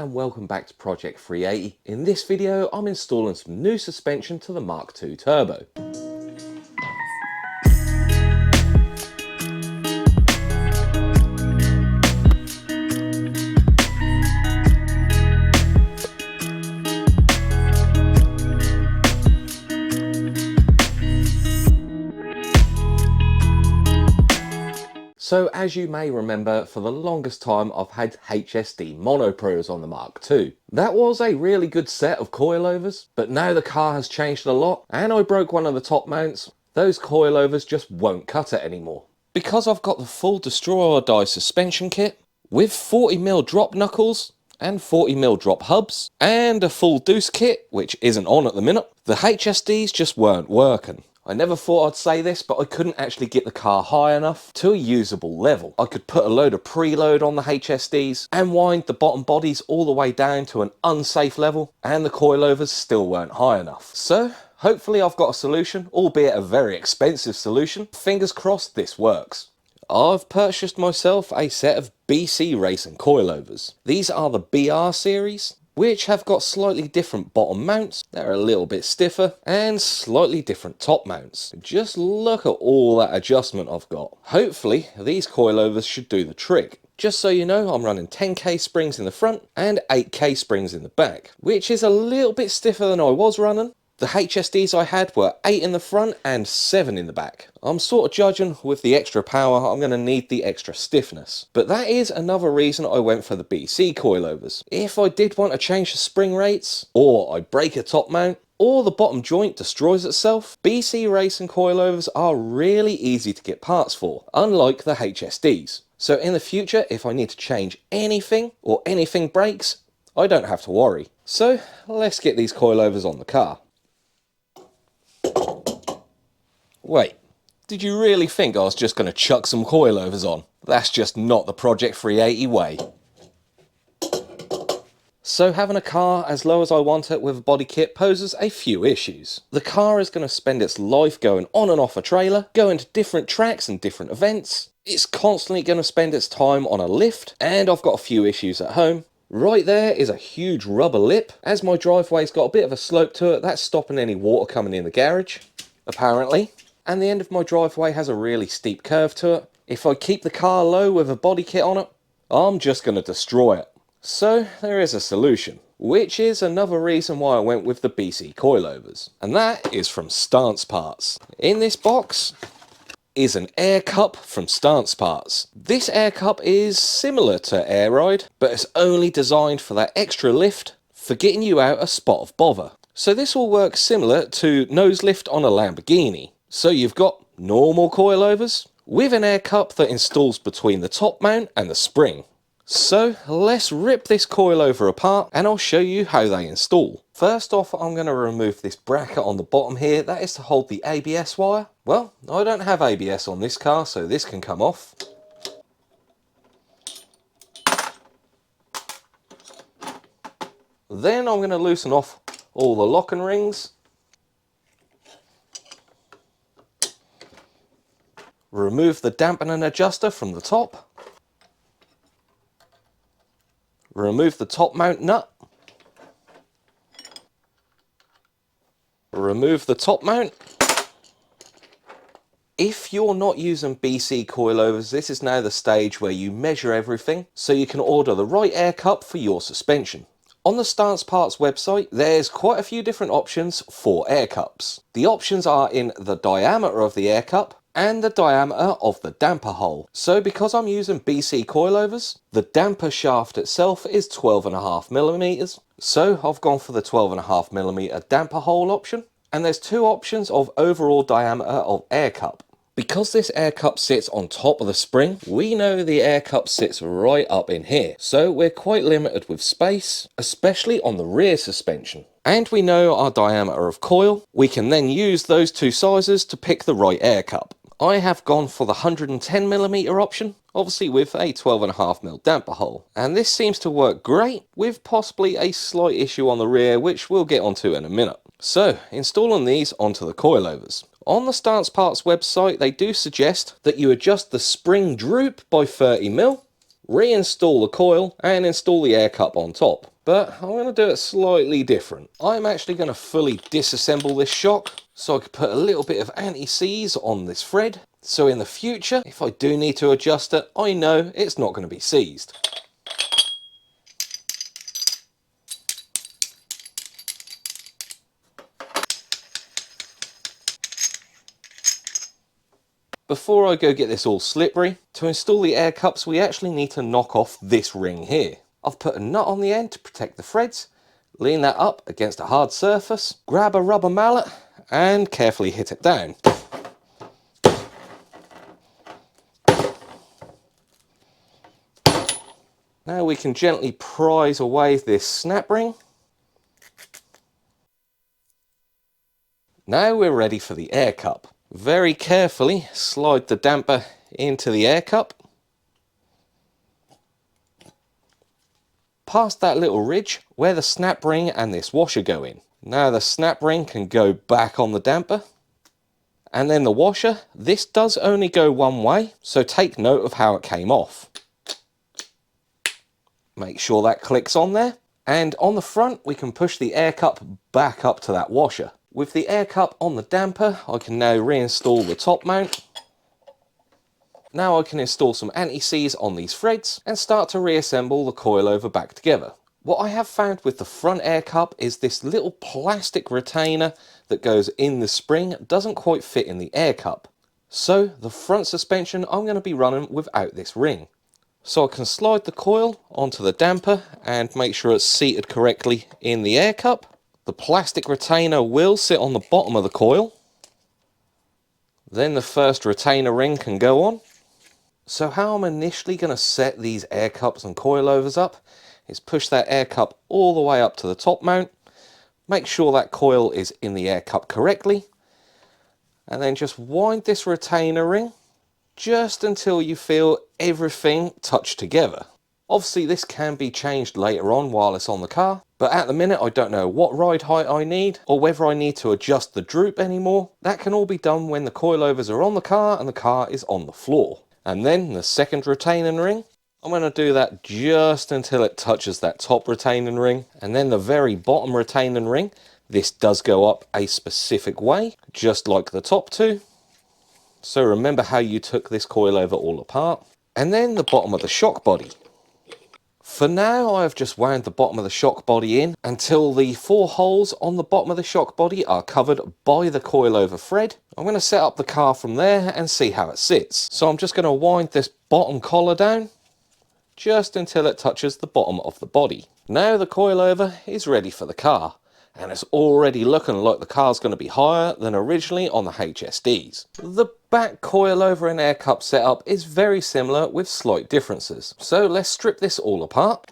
and welcome back to Project 380. In this video I'm installing some new suspension to the Mark II Turbo. So as you may remember, for the longest time I've had HSD monopros on the Mark II. That was a really good set of coilovers, but now the car has changed a lot and I broke one of the top mounts. Those coilovers just won't cut it anymore. Because I've got the full destroy or die suspension kit with 40mm drop knuckles and 40mm drop hubs and a full deuce kit, which isn't on at the minute, the HSDs just weren't working. I never thought I'd say this, but I couldn't actually get the car high enough to a usable level. I could put a load of preload on the HSDs and wind the bottom bodies all the way down to an unsafe level, and the coilovers still weren't high enough. So hopefully I've got a solution, albeit a very expensive solution. Fingers crossed this works. I've purchased myself a set of BC Racing coilovers. These are the BR series, which have got slightly different bottom mounts. They're a little bit stiffer and slightly different top mounts. Just look at all that adjustment I've got. Hopefully these coilovers should do the trick. Just so you know, I'm running 10k springs in the front and 8k springs in the back, which is a little bit stiffer than I was running. The HSDs I had were 8 in the front and 7 in the back. I'm sort of judging with the extra power, I'm going to need the extra stiffness. But that is another reason I went for the BC coilovers. If I did want to change the spring rates, or I break a top mount, or the bottom joint destroys itself, BC Racing coilovers are really easy to get parts for, unlike the HSDs. So in the future, if I need to change anything, or anything breaks, I don't have to worry. So let's get these coilovers on the car. Wait, did you really think I was just going to chuck some coilovers on? That's just not the Project 380 way. So having a car as low as I want it with a body kit poses a few issues. The car is going to spend its life going on and off a trailer, going to different tracks and different events. It's constantly going to spend its time on a lift, and I've got a few issues at home. Right there is a huge rubber lip. As my driveway's got a bit of a slope to it, that's stopping any water coming in the garage, apparently. And the end of my driveway has a really steep curve to it. If I keep the car low with a body kit on it, I'm just going to destroy it. So there is a solution, which is another reason why I went with the BC coilovers. And that is from Stanceparts. In this box is an air cup from Stanceparts. This air cup is similar to Air Ride, but it's only designed for that extra lift for getting you out a spot of bother. So this will work similar to nose lift on a Lamborghini. So you've got normal coilovers with an air cup that installs between the top mount and the spring. So let's rip this coilover apart and I'll show you how they install. First off, I'm going to remove this bracket on the bottom here. That is to hold the ABS wire. Well, I don't have ABS on this car, so this can come off. Then I'm going to loosen off all the locking rings. Remove the dampening adjuster from the top. Remove the top mount nut. Remove the top mount. If you're not using BC coilovers, this is now the stage where you measure everything so you can order the right air cup for your suspension. On the Stanceparts website, there's quite a few different options for air cups. The options are in the diameter of the air cup and the diameter of the damper hole. So because I'm using BC coilovers, the damper shaft itself is 12.5mm. So I've gone for the 12.5mm damper hole option. And there's two options of overall diameter of air cup. Because this air cup sits on top of the spring, we know the air cup sits right up in here. So we're quite limited with space, especially on the rear suspension. And we know our diameter of coil. We can then use those two sizes to pick the right air cup. I have gone for the 110mm option, obviously with a 12.5mm damper hole. And this seems to work great, with possibly a slight issue on the rear, which we'll get onto in a minute. So, installing these onto the coilovers. On the Stanceparts website, they do suggest that you adjust the spring droop by 30mm, reinstall the coil, and install the air cup on top. But I'm going to do it slightly different. I'm actually going to fully disassemble this shock so I can put a little bit of anti-seize on this thread. So in the future, if I do need to adjust it, I know it's not going to be seized. Before I go get this all slippery, to install the air cups we actually need to knock off this ring here. I've put a nut on the end to protect the threads, lean that up against a hard surface, grab a rubber mallet and carefully hit it down. Now we can gently prise away this snap ring. Now we're ready for the air cup. Very carefully slide the damper into the air cup. Past that little ridge where the snap ring and this washer go in. Now the snap ring can go back on the damper. And then the washer, this does only go one way, so take note of how it came off. Make sure that clicks on there. And on the front we can push the air cup back up to that washer. With the air cup on the damper, I can now reinstall the top mount. Now I can install some anti-seize on these threads and start to reassemble the coilover back together. What I have found with the front air cup is this little plastic retainer that goes in the spring doesn't quite fit in the air cup. So the front suspension I'm going to be running without this ring. So I can slide the coil onto the damper and make sure it's seated correctly in the air cup. The plastic retainer will sit on the bottom of the coil. Then the first retainer ring can go on. So how I'm initially going to set these air cups and coilovers up is push that air cup all the way up to the top mount. Make sure that coil is in the air cup correctly. And then just wind this retainer ring just until you feel everything touched together. Obviously this can be changed later on while it's on the car, but at the minute I don't know what ride height I need or whether I need to adjust the droop anymore. That can all be done when the coilovers are on the car and the car is on the floor. And then the second retaining ring, I'm going to do that just until it touches that top retaining ring. And then the very bottom retaining ring, this does go up a specific way, just like the top two. So remember how you took this coilover all apart. And then the bottom of the shock body. For now, I've just wound the bottom of the shock body in until the 4 holes on the bottom of the shock body are covered by the coilover thread. I'm going to set up the car from there and see how it sits. So I'm just going to wind this bottom collar down just until it touches the bottom of the body. Now the coilover is ready for the car. And it's already looking like the car's going to be higher than originally on the HSDs. The back coilover and air cup setup is very similar with slight differences. So let's strip this all apart.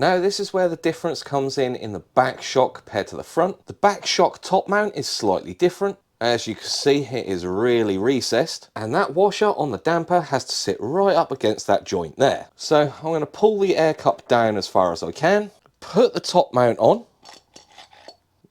Now this is where the difference comes in the back shock compared to the front. The back shock top mount is slightly different. As you can see, it is really recessed, and that washer on the damper has to sit right up against that joint there. So I'm going to pull the air cup down as far as I can, put the top mount on.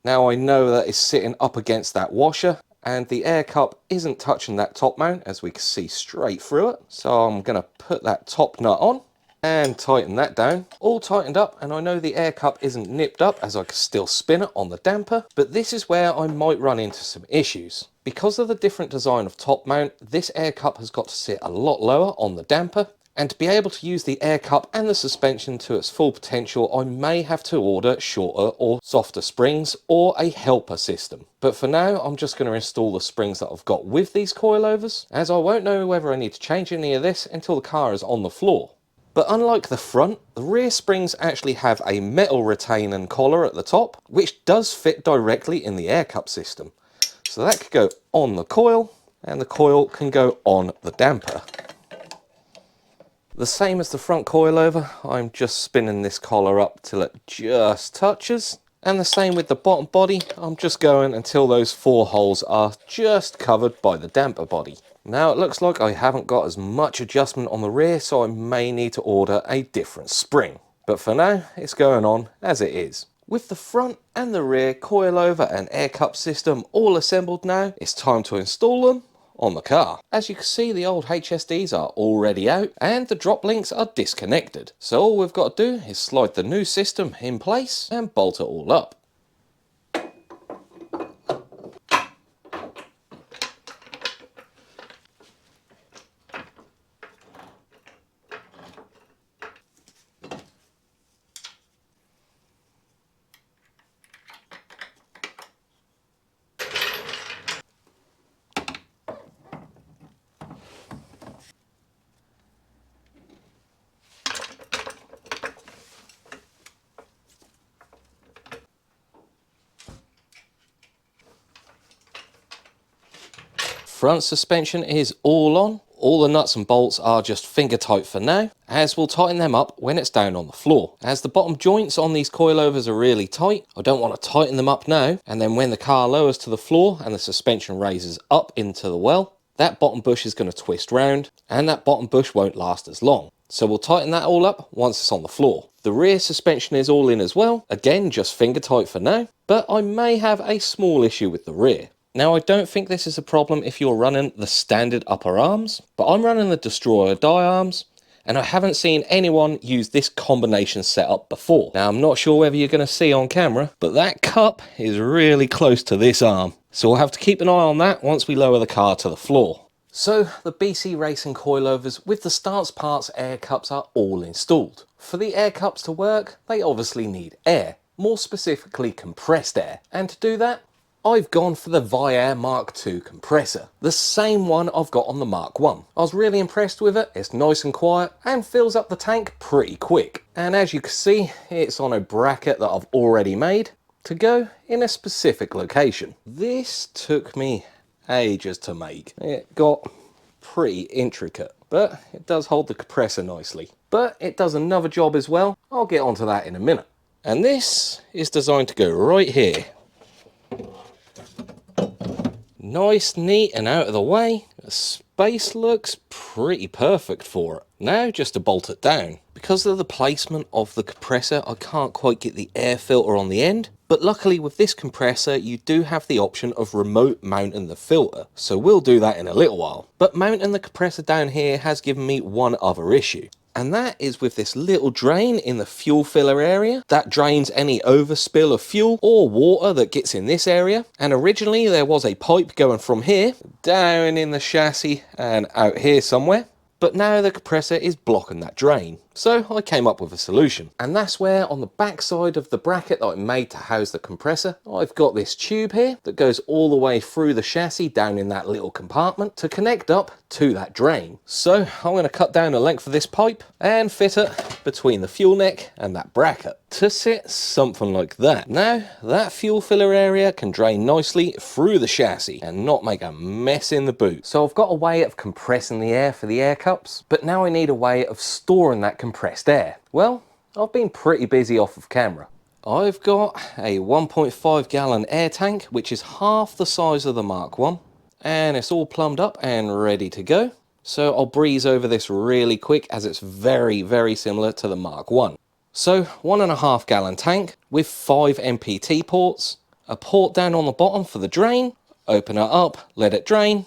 Now I know that it's sitting up against that washer, and the air cup isn't touching that top mount, as we can see straight through it. So I'm going to put that top nut on and tighten that down. All tightened up, and I know the air cup isn't nipped up as I can still spin it on the damper, but this is where I might run into some issues. Because of the different design of top mount, this air cup has got to sit a lot lower on the damper, and to be able to use the air cup and the suspension to its full potential, I may have to order shorter or softer springs or a helper system. But for now, I'm just going to install the springs that I've got with these coilovers, as I won't know whether I need to change any of this until the car is on the floor. But unlike the front, the rear springs actually have a metal retaining collar at the top, which does fit directly in the air cup system. So that could go on the coil, and the coil can go on the damper. The same as the front coilover, I'm just spinning this collar up till it just touches. And the same with the bottom body. I'm just going until those 4 holes are just covered by the damper body. Now it looks like I haven't got as much adjustment on the rear, so I may need to order a different spring. But for now, it's going on as it is. With the front and the rear coilover and air cup system all assembled now, it's time to install them on the car. As you can see, the old HSDs are already out and the drop links are disconnected. So all we've got to do is slide the new system in place and bolt it all up. Front suspension is all on. All the nuts and bolts are just finger tight for now, as we'll tighten them up when it's down on the floor. As the bottom joints on these coilovers are really tight, I don't want to tighten them up now, and then when the car lowers to the floor and the suspension raises up into the well, that bottom bush is going to twist round, and that bottom bush won't last as long. So we'll tighten that all up once it's on the floor. The rear suspension is all in as well, again just finger tight for now, but I may have a small issue with the rear. Now I don't think this is a problem if you're running the standard upper arms, but I'm running the Destroyer die arms, and I haven't seen anyone use this combination setup before. Now I'm not sure whether you're going to see on camera, but that cup is really close to this arm. So we'll have to keep an eye on that once we lower the car to the floor. So the BC Racing coilovers with the Stanceparts air cups are all installed. For the air cups to work, they obviously need air, more specifically compressed air, and to do that, I've gone for the Viair MK2 compressor, the same one I've got on the Mark 1. I was really impressed with it. It's nice and quiet and fills up the tank pretty quick. And as you can see, it's on a bracket that I've already made to go in a specific location. This took me ages to make. It got pretty intricate, but it does hold the compressor nicely. But it does another job as well. I'll get onto that in a minute. And this is designed to go right here. Nice, neat and out of the way. The space looks pretty perfect for it. Now just to bolt it down. Because of the placement of the compressor, I can't quite get the air filter on the end. But luckily with this compressor, you do have the option of remote mounting the filter. So we'll do that in a little while. But mounting the compressor down here has given me one other issue. And that is with this little drain in the fuel filler area that drains any overspill of fuel or water that gets in this area. And originally there was a pipe going from here down in the chassis and out here somewhere. But now the compressor is blocking that drain. So I came up with a solution. And that's where on the back side of the bracket that I made to house the compressor, I've got this tube here that goes all the way through the chassis down in that little compartment to connect up to that drain. So I'm going to cut down the length of this pipe and fit it between the fuel neck and that bracket to sit something like that. Now that fuel filler area can drain nicely through the chassis and not make a mess in the boot. So I've got a way of compressing the air for the air cups, but now I need a way of storing that compressed air. Well, I've been pretty busy off of camera. I've got a 1.5 gallon air tank, which is half the size of the Mark 1, and it's all plumbed up and ready to go. So I'll breeze over this really quick as it's very, very similar to the Mark 1. So 1.5 gallon tank with 5 MPT ports, a port down on the bottom for the drain, open it up, let it drain,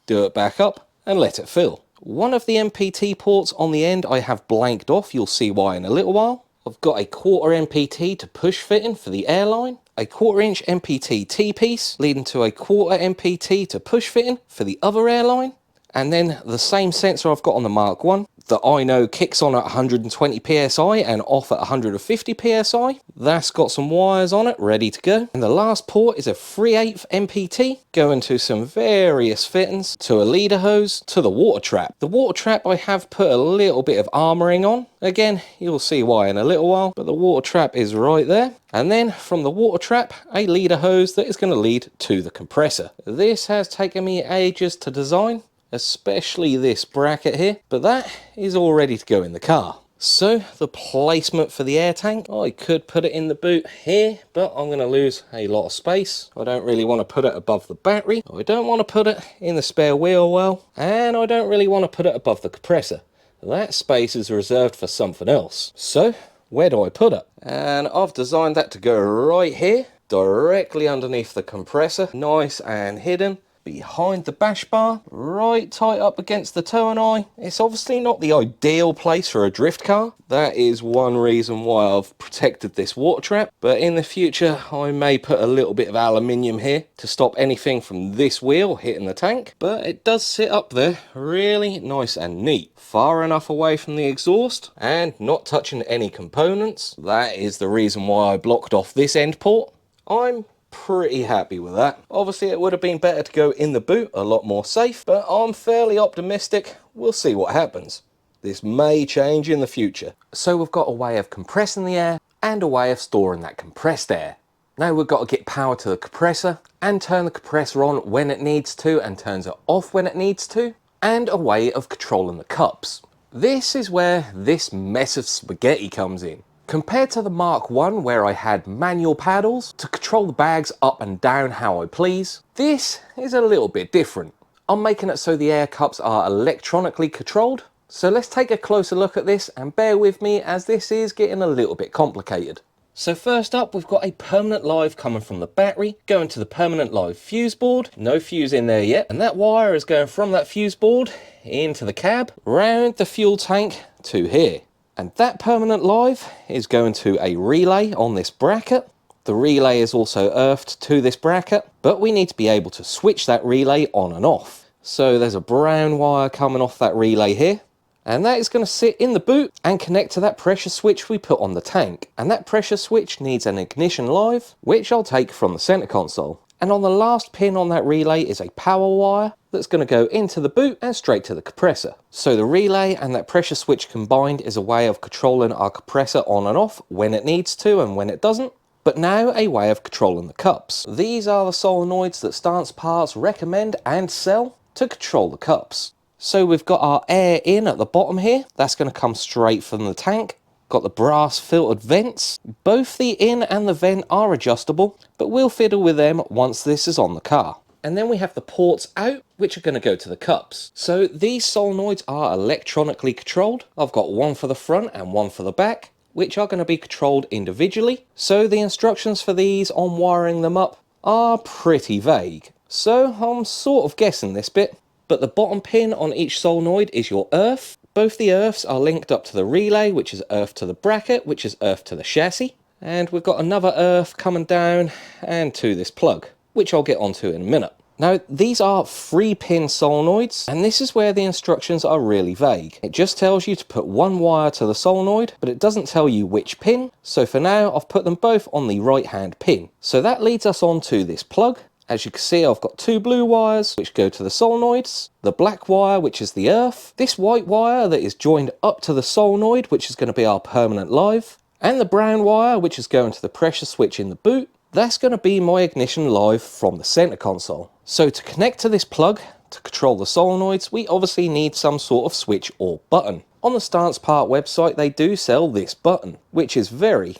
do it back up and let it fill. One of the MPT ports on the end I have blanked off, you'll see why in a little while. I've got a 1/4 MPT to push fitting for the airline, a 1/4 inch MPT T-piece leading to a 1/4 MPT to push fitting for the other airline, and then the same sensor I've got on the Mark 1 that I know kicks on at 120 psi and off at 150 psi. That's got some wires on it ready to go. And the last port is a 3/8 MPT going to some various fittings, to a leader hose, to the water trap. The water trap I have put a little bit of armouring on. Again, you'll see why in a little while, but the water trap is right there. And then from the water trap, a leader hose that is going to lead to the compressor. This has taken me ages to design, especially this bracket here, but that is all ready to go in the car. So the placement for the air tank, I could put it in the boot here, but I'm going to lose a lot of space. I don't really want to put it above the battery. I don't want to put it in the spare wheel well, and I don't really want to put it above the compressor. That space is reserved for something else. So where do I put it? And I've designed that to go right here, directly underneath the compressor, nice and hidden behind the bash bar, right tight up against the toe and eye. It's obviously not the ideal place for a drift car. That is one reason why I've protected this water trap, but in the future I may put a little bit of aluminium here to stop anything from this wheel hitting the tank. But it does sit up there really nice and neat, far enough away from the exhaust and not touching any components. That is the reason why I blocked off this end port. I'm pretty happy with that. Obviously it would have been better to go in the boot, a lot more safe, but I'm fairly optimistic. We'll see what happens. This may change in the future. So we've got a way of compressing the air and a way of storing that compressed air. Now we've got to get power to the compressor and turn the compressor on when it needs to and turns it off when it needs to, and a way of controlling the cups. This is where this mess of spaghetti comes in. Compared to the Mark 1 where I had manual paddles to control the bags up and down how I please, this is a little bit different. I'm making it so the air cups are electronically controlled. So let's take a closer look at this and bear with me as this is getting a little bit complicated. So first up, we've got a permanent live coming from the battery, going to the permanent live fuse board. No fuse in there yet. And that wire is going from that fuse board into the cab, round the fuel tank to here. And that permanent live is going to a relay on this bracket. The relay is also earthed to this bracket, but we need to be able to switch that relay on and off. So there's a brown wire coming off that relay here, and that is going to sit in the boot and connect to that pressure switch we put on the tank. And that pressure switch needs an ignition live, which I'll take from the center console. And on the last pin on that relay is a power wire that's going to go into the boot and straight to the compressor. So the relay and that pressure switch combined is a way of controlling our compressor on and off when it needs to and when it doesn't. But now a way of controlling the cups. These are the solenoids that Stanceparts recommend and sell to control the cups. So we've got our air in at the bottom here. That's going to come straight from the tank. Got the brass filtered vents. Both the in and the vent are adjustable, but we'll fiddle with them once this is on the car. And then we have the ports out, which are going to go to the cups. So these solenoids are electronically controlled. I've got one for the front and one for the back, which are going to be controlled individually. So the instructions for these on wiring them up are pretty vague. So I'm sort of guessing this bit. But the bottom pin on each solenoid is your earth. Both the earths are linked up to the relay, which is earth to the bracket, which is earth to the chassis. And we've got another earth coming down and to this plug, which I'll get onto in a minute. Now, these are 3-pin solenoids, and this is where the instructions are really vague. It just tells you to put one wire to the solenoid, but it doesn't tell you which pin. So for now, I've put them both on the right-hand pin. So that leads us on to this plug. As you can see, I've got 2 blue wires which go to the solenoids, the black wire which is the earth, this white wire that is joined up to the solenoid which is going to be our permanent live, and the brown wire which is going to the pressure switch in the boot. That's going to be my ignition live from the center console. So to connect to this plug, to control the solenoids, we obviously need some sort of switch or button. On the Stancepart website they do sell this button, which is very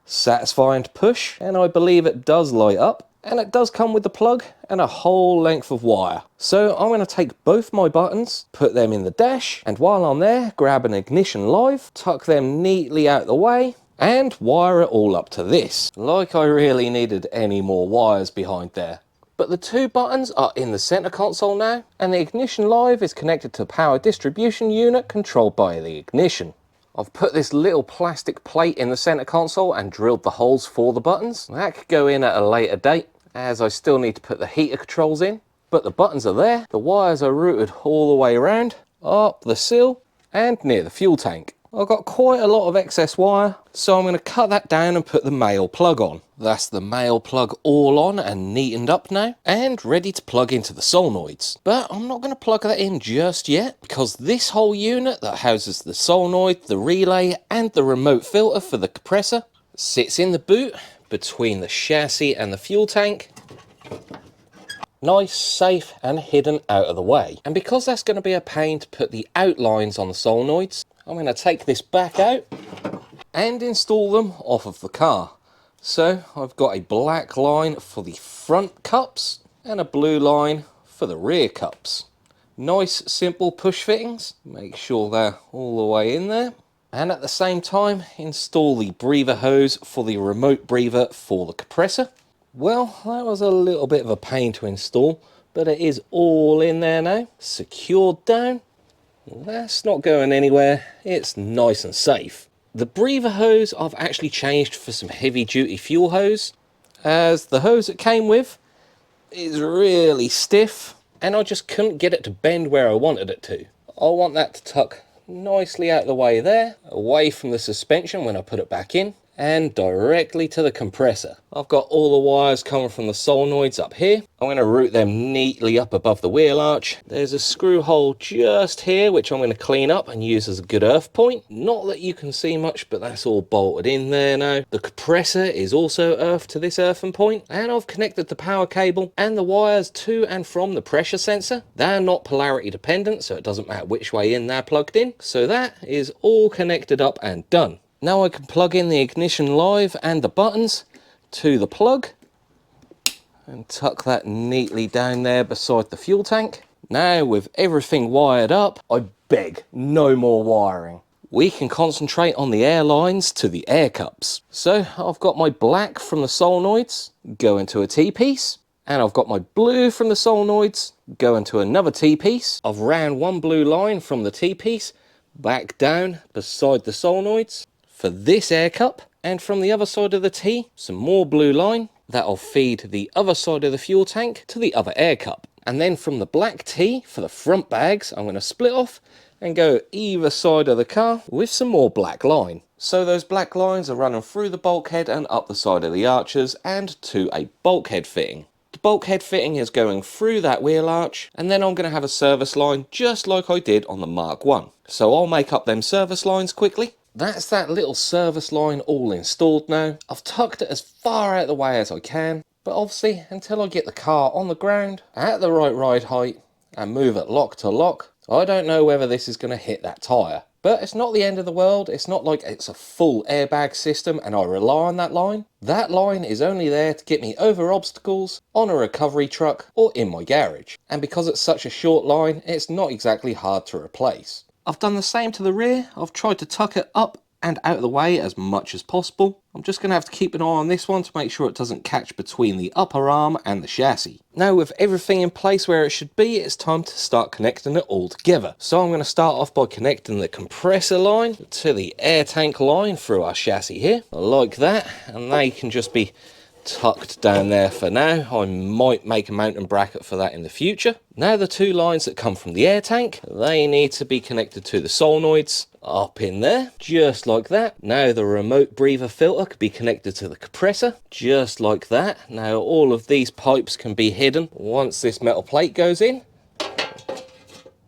satisfying to push, and I believe it does light up. And it does come with the plug and a whole length of wire. So I'm going to take both my buttons, put them in the dash, and while I'm there, grab an ignition live, tuck them neatly out the way, and wire it all up to this. Like I really needed any more wires behind there. But the 2 buttons are in the center console now, and the ignition live is connected to a power distribution unit controlled by the ignition. I've put this little plastic plate in the center console and drilled the holes for the buttons. That could go in at a later date, as I still need to put the heater controls in. But the buttons are there, the wires are routed all the way around, up the sill, and near the fuel tank. I've got quite a lot of excess wire, so I'm going to cut that down and put the male plug on. That's the male plug all on and neatened up now, and ready to plug into the solenoids. But I'm not going to plug that in just yet, because this whole unit that houses the solenoid, the relay, and the remote filter for the compressor sits in the boot between the chassis and the fuel tank. Nice, safe and hidden out of the way. And because that's going to be a pain to put the outlines on the solenoids, I'm going to take this back out and install them off of the car. So I've got a black line for the front cups and a blue line for the rear cups. Nice simple push fittings, make sure they're all the way in there. And at the same time install the breather hose for the remote breather for the compressor. Well, that was a little bit of a pain to install, but it is all in there now, secured down. That's not going anywhere, it's nice and safe. The breather hose I've actually changed for some heavy duty fuel hose, as the hose it came with is really stiff and I just couldn't get it to bend where I wanted it to. I want that to tuck nicely out of the way there, away from the suspension when I put it back in, and directly to the compressor. I've got all the wires coming from the solenoids up here. I'm going to route them neatly up above the wheel arch. There's a screw hole just here which I'm going to clean up and use as a good earth point. Not that you can see much, but that's all bolted in there now. The compressor is also earthed to this earthing point, and I've connected the power cable and the wires to and from the pressure sensor. They're not polarity dependent, so it doesn't matter which way in they're plugged in. So that is all connected up and done. Now I can plug in the ignition live and the buttons to the plug and tuck that neatly down there beside the fuel tank. Now with everything wired up, I beg no more wiring. We can concentrate on the air lines to the air cups. So I've got my black from the solenoids going to a T-piece, and I've got my blue from the solenoids going to another T-piece. I've ran one blue line from the T-piece back down beside the solenoids for this air cup, and from the other side of the T, some more blue line that'll feed the other side of the fuel tank to the other air cup. And then from the black T for the front bags, I'm going to split off and go either side of the car with some more black line. So those black lines are running through the bulkhead and up the side of the arches and to a bulkhead fitting. The bulkhead fitting is going through that wheel arch, and then I'm going to have a service line just like I did on the Mark 1. So I'll make up them service lines quickly. That's that little service line all installed now. I've tucked it as far out of the way as I can, but obviously until I get the car on the ground at the right ride height and move it lock to lock, I don't know whether this is going to hit that tyre. But it's not the end of the world. It's not like it's a full airbag system and I rely on that line. That line is only there to get me over obstacles on a recovery truck or in my garage. And because it's such a short line, it's not exactly hard to replace. I've done the same to the rear. I've tried to tuck it up and out of the way as much as possible. I'm just going to have to keep an eye on this one to make sure it doesn't catch between the upper arm and the chassis. Now with everything in place where it should be, it's time to start connecting it all together. So I'm going to start off by connecting the compressor line to the air tank line through our chassis here, like that, and they can just be tucked down there for now. I might make a mounting bracket for that in the future. Now the two lines that come from the air tank, they need to be connected to the solenoids up in there, just like that. Now the remote breather filter can be connected to the compressor, just like that. Now all of these pipes can be hidden once this metal plate goes in.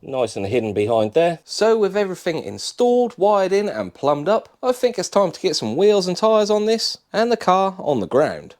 Nice and hidden behind there. So with everything installed, wired in and plumbed up, I think it's time to get some wheels and tyres on this and the car on the ground.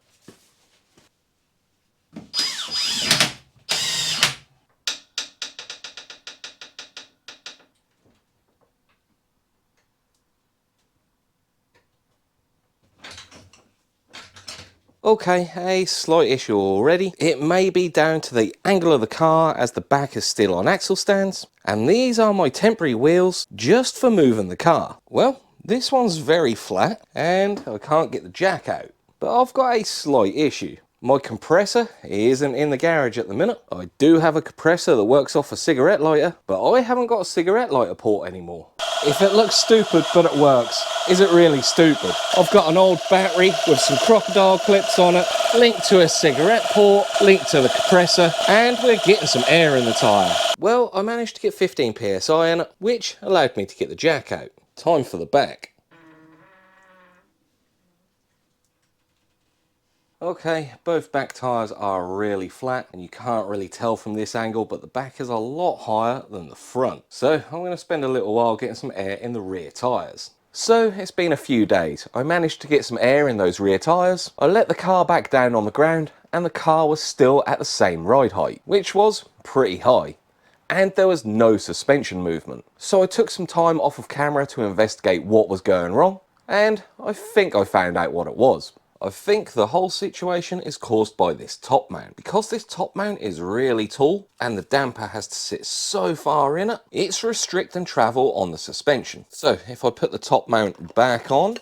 Okay, a slight issue already. It may be down to the angle of the car as the back is still on axle stands, and these are my temporary wheels just for moving the car. Well, this one's very flat and I can't get the jack out, but I've got a slight issue. My compressor isn't in the garage at the minute. I do have a compressor that works off a cigarette lighter, but I haven't got a cigarette lighter port anymore. If it looks stupid but it works, is it really stupid? I've got an old battery with some crocodile clips on it, linked to a cigarette port, linked to the compressor, and we're getting some air in the tyre. Well, I managed to get 15 psi in it, which allowed me to get the jack out. Time for the back. Okay, both back tyres are really flat and you can't really tell from this angle, but the back is a lot higher than the front. So I'm going to spend a little while getting some air in the rear tyres. So it's been a few days. I managed to get some air in those rear tyres. I let the car back down on the ground and the car was still at the same ride height, which was pretty high. and there was no suspension movement. So I took some time off of camera to investigate what was going wrong, and I think I found out what it was. I think the whole situation is caused by this top mount. Because this top mount is really tall and the damper has to sit so far in it, it's restricting travel on the suspension. So if I put the top mount back on,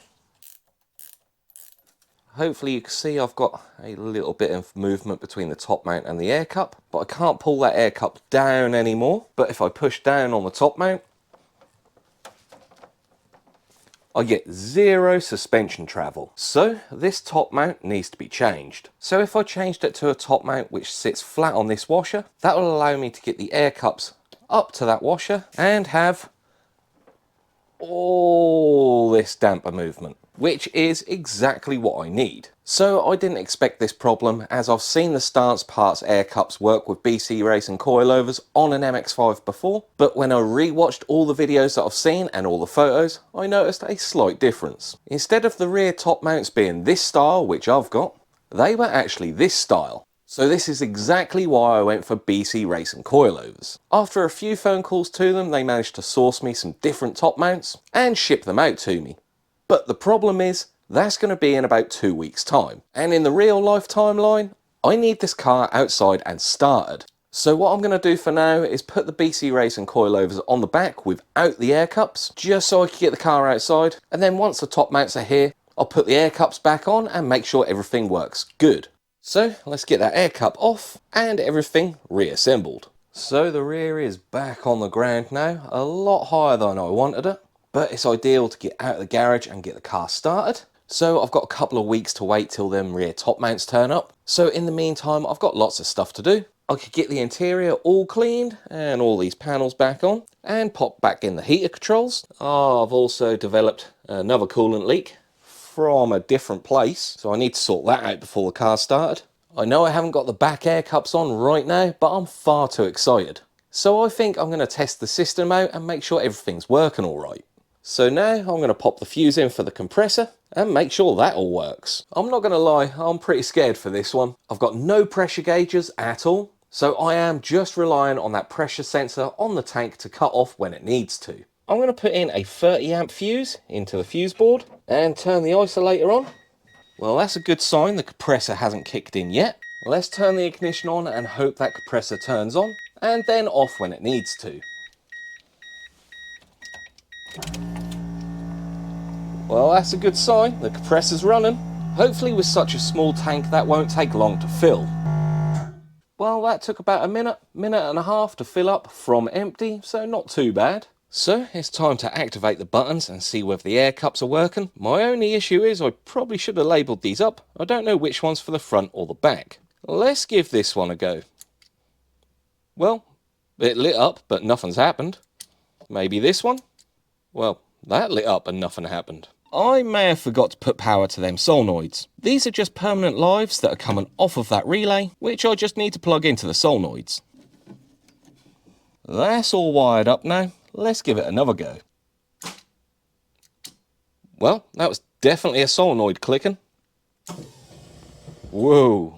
hopefully you can see I've got a little bit of movement between the top mount and the air cup, but I can't pull that air cup down anymore. But if I push down on the top mount, I get zero suspension travel. So this top mount needs to be changed. So if I changed it to a top mount which sits flat on this washer, that will allow me to get the air cups up to that washer and have all this damper movement, which is exactly what I need. So I didn't expect this problem, as I've seen the Stanceparts air cups work with BC Racing coilovers on an MX5 before, but when I rewatched all the videos that I've seen and all the photos, I noticed a slight difference. Instead of the rear top mounts being this style, which I've got, they were actually this style. So this is exactly why I went for BC Racing coilovers. After a few phone calls to them, they managed to source me some different top mounts and ship them out to me. But the problem is, that's going to be in about 2 weeks' time. And in the real life timeline, I need this car outside and started. So what I'm going to do for now is put the BC Racing coilovers on the back without the air cups, just so I can get the car outside. And then once the top mounts are here, I'll put the air cups back on and make sure everything works good. So let's get that air cup off and everything reassembled. So the rear is back on the ground now, a lot higher than I wanted it. But it's ideal to get out of the garage and get the car started. So I've got a couple of weeks to wait till them rear top mounts turn up. So in the meantime, I've got lots of stuff to do. I could get the interior all cleaned and all these panels back on and pop back in the heater controls. I've also developed another coolant leak from a different place, so I need to sort that out before the car started. I know I haven't got the back air cups on right now, but I'm far too excited. So I think I'm going to test the system out and make sure everything's working all right. So now I'm going to pop the fuse in for the compressor and make sure that all works. I'm not going to lie, I'm pretty scared for this one. I've got no pressure gauges at all, so I am just relying on that pressure sensor on the tank to cut off when it needs to. I'm going to put in a 30 amp fuse into the fuse board and turn the isolator on. Well, that's a good sign the compressor hasn't kicked in yet. Let's turn the ignition on and hope that compressor turns on and then off when it needs to. Well, that's a good sign, the compressor's running. Hopefully with such a small tank that won't take long to fill. Well, that took about a minute and a half to fill up from empty, so not too bad. So it's time to activate the buttons and see whether the air cups are working. My only issue is I probably should have labelled these up. I don't know which one's for the front or the back. Let's give this one a go. Well, it lit up but nothing's happened. Maybe this one? Well, that lit up and nothing happened. I may have forgot to put power to them solenoids. These are just permanent lives that are coming off of that relay, which I just need to plug into the solenoids. That's all wired up now. Let's give it another go. Well, that was definitely a solenoid clicking. Whoa.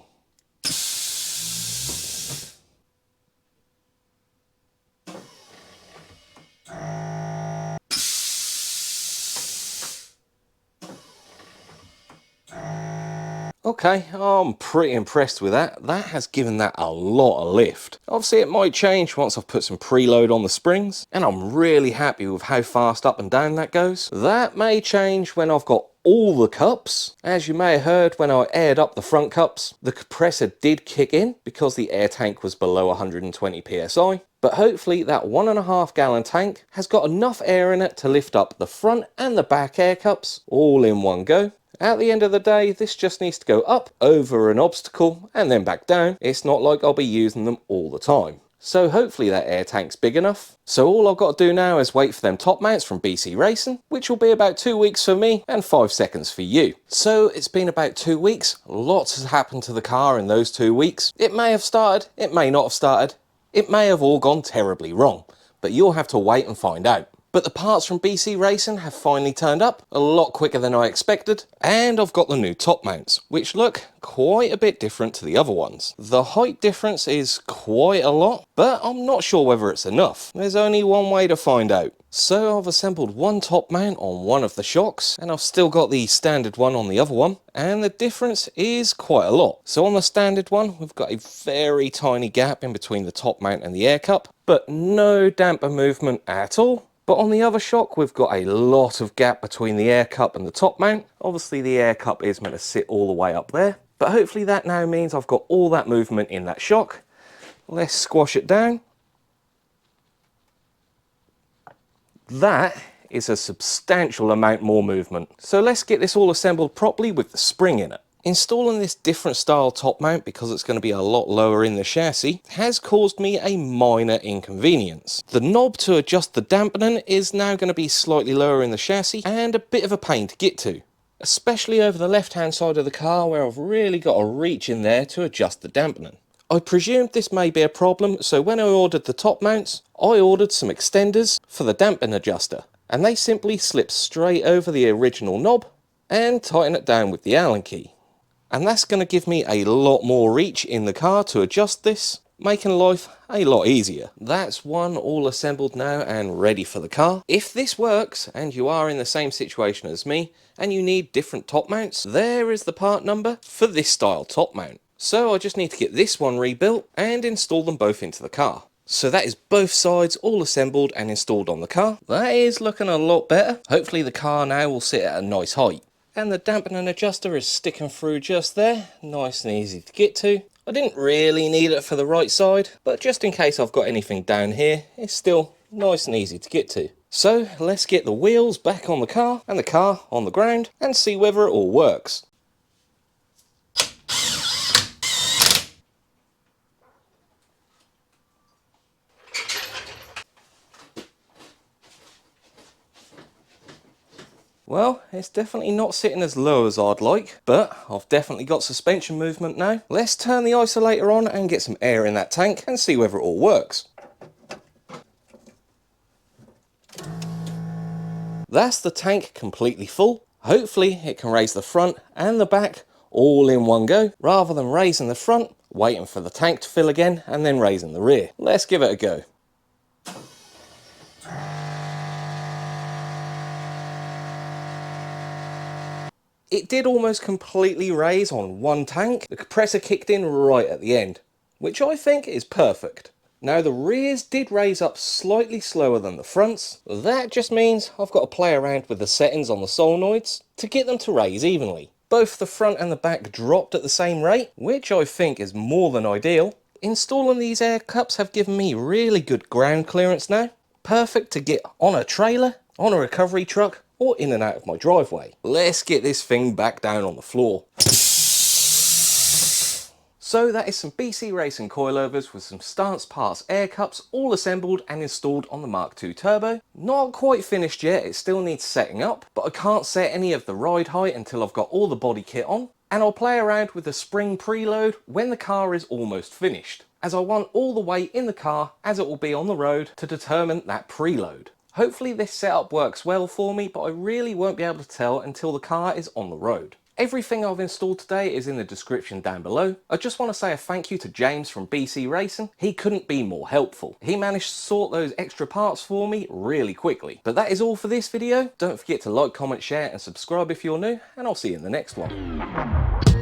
Okay, I'm pretty impressed with that. That has given that a lot of lift. Obviously it might change once I've put some preload on the springs, and I'm really happy with how fast up and down that goes. That may change when I've got all the cups. As you may have heard, when I aired up the front cups, the compressor did kick in because the air tank was below 120 psi. But hopefully that 1.5 gallon tank has got enough air in it to lift up the front and the back air cups all in one go. At the end of the day, this just needs to go up over an obstacle and then back down. It's not like I'll be using them all the time. So hopefully that air tank's big enough. So all I've got to do now is wait for them top mounts from BC Racing, which will be about 2 weeks for me and 5 seconds for you. So it's been about 2 weeks. Lots has happened to the car in those 2 weeks. It may have started, it may not have started. It may have all gone terribly wrong, but you'll have to wait and find out. But the parts from BC Racing have finally turned up, a lot quicker than I expected, and I've got the new top mounts, which look quite a bit different to the other ones. The height difference is quite a lot, but I'm not sure whether it's enough. There's only one way to find out. So I've assembled one top mount on one of the shocks, and I've still got the standard one on the other one, and the difference is quite a lot. So on the standard one, we've got a very tiny gap in between the top mount and the air cup, but no damper movement at all. But on the other shock, we've got a lot of gap between the air cup and the top mount. Obviously the air cup is meant to sit all the way up there, but hopefully that now means I've got all that movement in that shock. Let's squash it down. That is a substantial amount more movement. So let's get this all assembled properly with the spring in it. Installing this different style top mount, because it's going to be a lot lower in the chassis, has caused me a minor inconvenience. The knob to adjust the dampening is now going to be slightly lower in the chassis and a bit of a pain to get to, especially over the left hand side of the car where I've really got to reach in there to adjust the dampening. I presumed this may be a problem, so when I ordered the top mounts, I ordered some extenders for the dampen adjuster, and they simply slip straight over the original knob and tighten it down with the Allen key. And that's going to give me a lot more reach in the car to adjust this, making life a lot easier. That's one all assembled now and ready for the car. If this works and you are in the same situation as me and you need different top mounts, there is the part number for this style top mount. So I just need to get this one rebuilt and install them both into the car. So that is both sides all assembled and installed on the car. That is looking a lot better. Hopefully the car now will sit at a nice height. And the dampening adjuster is sticking through just there, nice and easy to get to. I didn't really need it for the right side, but just in case I've got anything down here, it's still nice and easy to get to. So let's get the wheels back on the car and the car on the ground and see whether it all works. Well, it's definitely not sitting as low as I'd like, but I've definitely got suspension movement now. Let's turn the isolator on and get some air in that tank and see whether it all works. That's the tank completely full. Hopefully it can raise the front and the back all in one go, rather than raising the front, waiting for the tank to fill again and then raising the rear. Let's give it a go. It did almost completely raise on one tank. The compressor kicked in right at the end, which I think is perfect. Now the rears did raise up slightly slower than the fronts. That just means I've got to play around with the settings on the solenoids to get them to raise evenly. Both the front and the back dropped at the same rate, which I think is more than ideal. Installing these air cups have given me really good ground clearance now. Perfect to get on a trailer, on a recovery truck, or in and out of my driveway. Let's get this thing back down on the floor. So that is some BC Racing coilovers with some Stanceparts air cups all assembled and installed on the Mark II Turbo. Not quite finished yet, it still needs setting up, but I can't set any of the ride height until I've got all the body kit on, and I'll play around with the spring preload when the car is almost finished, as I want all the weight in the car as it will be on the road to determine that preload. Hopefully this setup works well for me, but I really won't be able to tell until the car is on the road. Everything I've installed today is in the description down below. I just want to say a thank you to James from BC Racing. He couldn't be more helpful. He managed to sort those extra parts for me really quickly. But that is all for this video. Don't forget to like, comment, share and subscribe if you're new, and I'll see you in the next one.